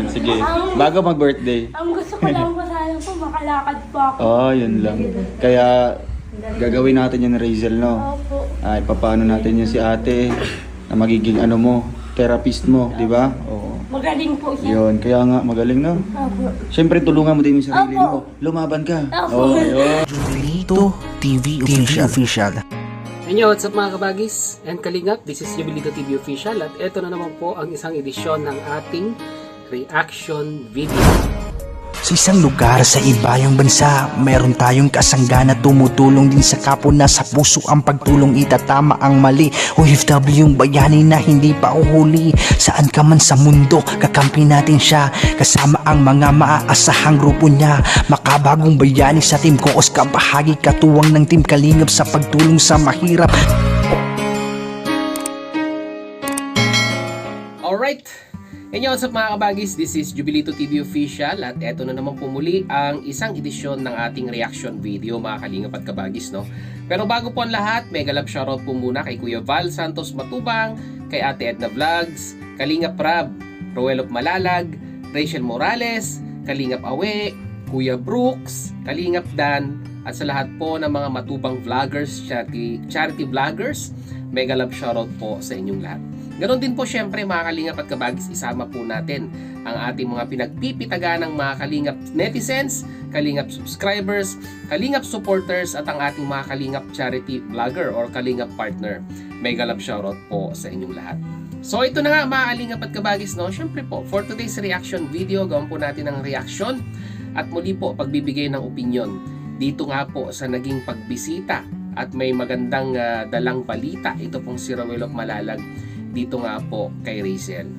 Sige, bago mag-birthday. Ang gusto ko lang po sana po, makalakad po ako. Oh, yun lang. Kaya gagawin natin yung Razel, no? Opo. Ay, papaano natin yung si ate na magiging ano mo, therapist mo, di ba? Oo. Magaling po siya. Yun, kaya nga magaling na. Opo. Siyempre, tulungan mo din yung sarili Opo. mo. Lumaban ka. Opo. Oh, yun. Jubilito TV Official. Inyo, what's up mga kabagis and kalingap? This is Jubilito TV Official at ito na naman po ang isang edisyon ng ating reaction video. Sa isang lugar sa ibayang bansa, meron tayong kasangga na tumutulong din sa kapwa na sa puso ang pagtulong itatama ang mali. OFW yung bayani na hindi pa uhuli. Saan ka man sa mundo, kakampi natin siya. Kasama ang mga maaasahang grupo niya. Makabagong bayani sa Team Koos, kabahagi katuwang ng Team Kalingap sa pagtulong sa mahirap. Alright! Inyo, what's up mga kabagis? This is Jubilito TV Official at eto na naman po muli ang isang edisyon ng ating reaction video mga kalingap at kabagis, no? Pero bago po ang lahat, mega love shoutout po muna kay Kuya Val Santos Matubang, kay Ate Edna Vlogs, Kalingap Rab, Roelop Malalag, Rachel Morales, Kalingap Awe, Kuya Brooks, Kalingap Dan, at sa lahat po ng mga matubang vloggers, charity vloggers, mega love shoutout po sa inyong lahat. Ganon din po syempre mga kalingap at kabagis, isama po natin ang ating mga pinagpipitaga ng mga kalingap netizens, kalingap subscribers, kalingap supporters at ang ating mga kalingap charity vlogger or kalingap partner. Mega love shoutout po sa inyong lahat. So ito na nga mga kalingap at kabagis, no? Syempre po, for today's reaction video, gawin po natin ang reaction at muli po pagbibigay ng opinion dito nga po sa naging pagbisita at may magandang dalang balita. Ito pong si Roelop Malalag dito nga po kay Razel.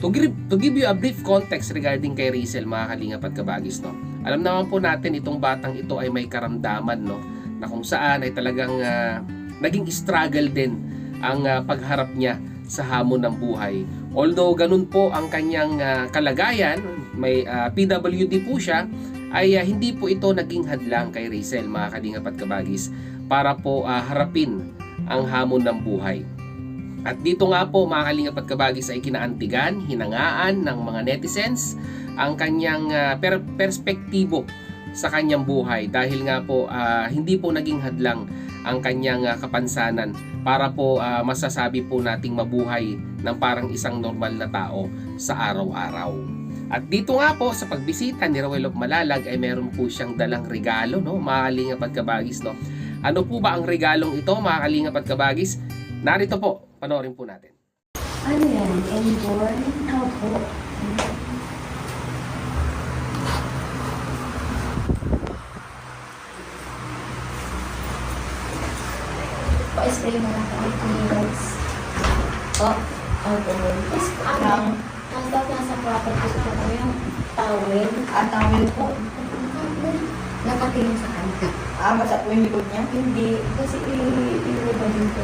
To give you a brief context regarding kay Razel mga kalingap at kabagis, no? Alam naman po natin itong batang ito ay may karamdaman, no? Na kung saan ay talagang naging struggle din ang pagharap niya sa hamon ng buhay. Although ganun po ang kanyang kalagayan, may PWD po siya, ay hindi po ito naging hadlang kay Razel mga kalingap at kabagis para po harapin ang hamon ng buhay. At dito nga po mga kalingap at kabagis ay kinaantigan, hinangaan ng mga netizens ang kanyang perspektibo sa kanyang buhay dahil nga po hindi po naging hadlang ang kanyang kapansanan para po masasabi po nating mabuhay ng parang isang normal na tao sa araw-araw. At dito nga po sa pagbisita ni Roelop Malalag ay meron po siyang dalang regalo, no, mga kalingap at kabagis, no. Ano po ba ang regalong ito mga kalingap at kabagis? Narito po, panoorin po natin. Ano yan? Inborn? Opo. Pa-spray mo lang kami clearance. Oh, opo. Tapos ano? Ang dapat nasa proper position ko yung towel. Tawel po. Nakatingin sa kanya. Masat mo yung likod niya? Hindi. Kasi i-iba din po.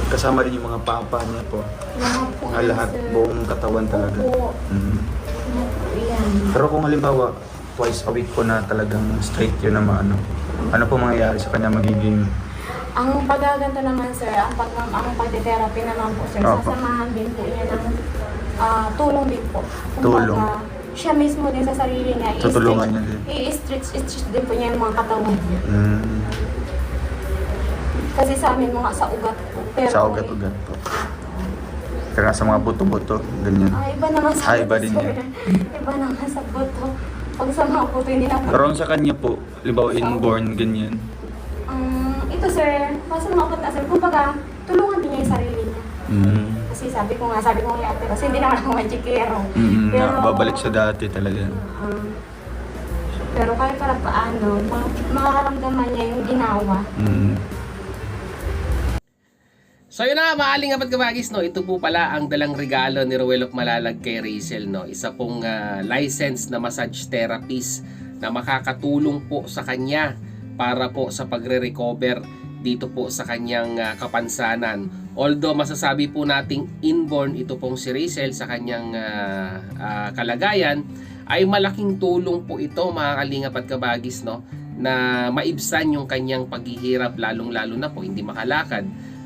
Kasama rin yung mga papa niya po. Lahat, buong katawan talaga. Opo. Yan. Pero kung halimbawa, twice a week po na talagang straight yun na maano, ano po mangyayari sa kanya magiging... Ang pagaganda naman sir, ang pagte-therapy naman po sir, Opo. sasamahan din po niya ng tulong din po. Tulong. Siya mismo din sa sarili niya, Tutulungan niya din. i-stretch din po niya yung mga katawan niya. Kasi sa amin mga sa ugat po. Pero, Sa ugat-ugat po. Kaya sa mga buto-buto, ganyan. Iba naman sa Iba buto, din sir. yan. Iba naman sa buto. Pag sa mga buto, hindi na po. Pero sa kanya po, halimbawa inborn, ganyan. Ito sir, basta mga na sir, kumbaga, tulungan din niya yung sarili niya. Kasi sabi ko nga ate, kasi hindi naman ako magikero. Babalik sa dati talaga. Pero kahit para paano, makakaramdaman niya yung ginawa. So yun na, maaling apat kabagis, no? Ito po pala ang dalang regalo ni Roelop Malalag kay Razel, no? Isa pong licensed na massage therapist na makakatulong po sa kanya para po sa pagre-recover dito po sa kanyang kapansanan. Although masasabi po nating inborn ito pong si Razel sa kanyang kalagayan, ay malaking tulong po ito mga kalingap at kabagis, no, na maibsan yung kanyang paghihirap, lalong-lalo na po hindi makalakad.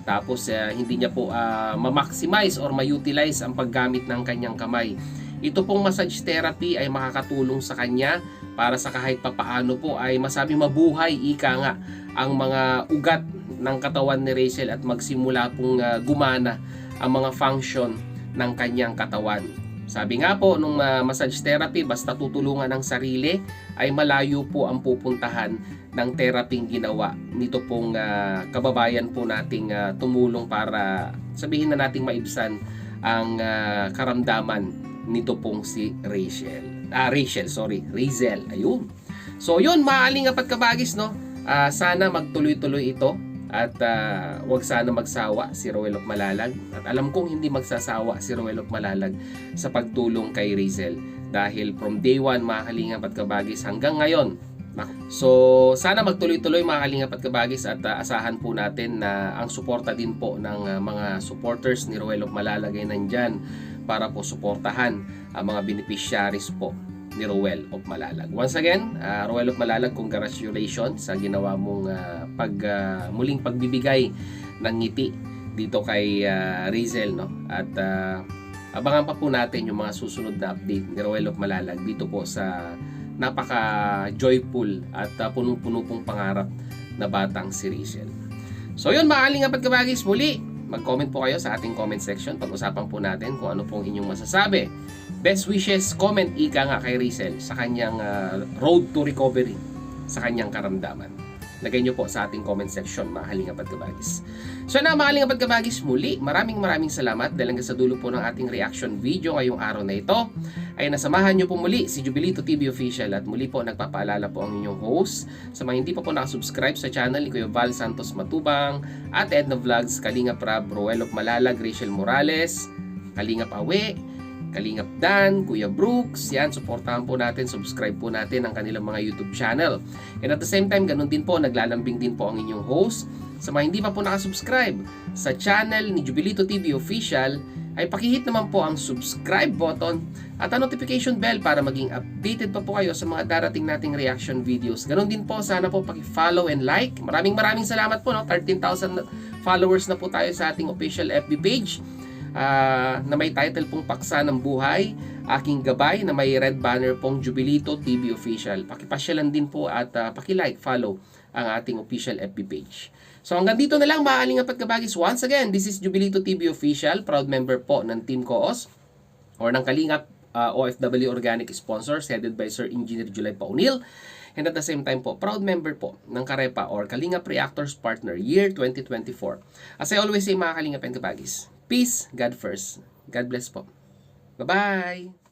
Tapos hindi niya po ma-maximize or ma-utilize ang paggamit ng kanyang kamay. Ito pong massage therapy ay makakatulong sa kanya para sa kahit papaano po ay masabi mabuhay, ika nga, ang mga ugat ng katawan ni Rachel at magsimula pong gumana ang mga function ng kanyang katawan. Sabi nga po nung massage therapy, basta tutulungan ng sarili ay malayo po ang pupuntahan ng therapy ginawa nito pong kababayan po nating tumulong para sabihin na nating maibsan ang karamdaman nito pong si Rachel. Razel. Ayun. So yun, maaling apat kabagis, no? Sana magtuloy-tuloy ito. At wag sana magsawa si Roel of Malalag. At alam kong hindi magsasawa si Roel of Malalag sa pagtulong kay Razel. Dahil from day 1 mga kalingap at kabagis hanggang ngayon. So sana magtuloy-tuloy mga kalingap at kabagis at asahan po natin na ang suporta din po ng mga supporters ni Roel of Malalag ay nandyan para po suportahan ang mga beneficiaries po ni Roel of Malalag. Once again, Roel of Malalag, congratulations sa ginawa mong muling pagbibigay ng ngiti dito kay Razel, no? At abangan pa po natin yung mga susunod na update ni Roel of Malalag dito po sa napaka-joyful at punong-puno pong pangarap na batang si Rachel. So yun mga kalingap at kabagis, muli mag-comment po kayo sa ating comment section. Pag-usapan po natin kung ano pong inyong masasabi. Best wishes, comment ika nga kay Rachel sa kanyang road to recovery, sa kanyang karamdaman. Lagay nyo po sa ating comment section mga kalingap at kabagis. So na mga kalingap at kabagis, muli maraming salamat dahil hanggang sa dulo po ng ating reaction video ngayong araw na ito ay nasamahan nyo po muli si Jubilito TV Official at muli po nagpapaalala po ang inyong host sa mga hindi pa po nakasubscribe sa channel ni Kuya Val Santos Matubang at Edna Vlogs, Kalingap Rab, Roel of Malalag, Rachel Morales, Kalingap Awe, Kalingap Dan, Kuya Brooks, yan, supportahan po natin, subscribe po natin ang kanilang mga YouTube channel. And at the same time, ganun din po, naglalambing din po ang inyong host. Sa mga hindi pa po nakasubscribe sa channel ni Jubilito TV Official, ay pakihit naman po ang subscribe button at ang notification bell para maging updated pa po kayo sa mga darating nating reaction videos. Ganun din po, sana po paki-follow and like. Maraming salamat po, no? 13,000 followers na po tayo sa ating official FB page. Na may title pong Paksa ng Buhay, Aking Gabay, na may red banner pong Jubilito TV Official. Pakipasyalan din po at paki-like, follow ang ating official FB page. So hanggang dito na lang mga kalingap at kabagis. Once again, this is Jubilito TV Official, proud member po ng Team Coos or ng Kalingap OFW Organic Sponsors headed by Sir Engineer July Paunil. And at the same time po, proud member po ng Karepa or Kalingap Reactors Partner Year 2024. As I always say mga kalingap and kabagis, peace, God first. God bless po. Bye-bye!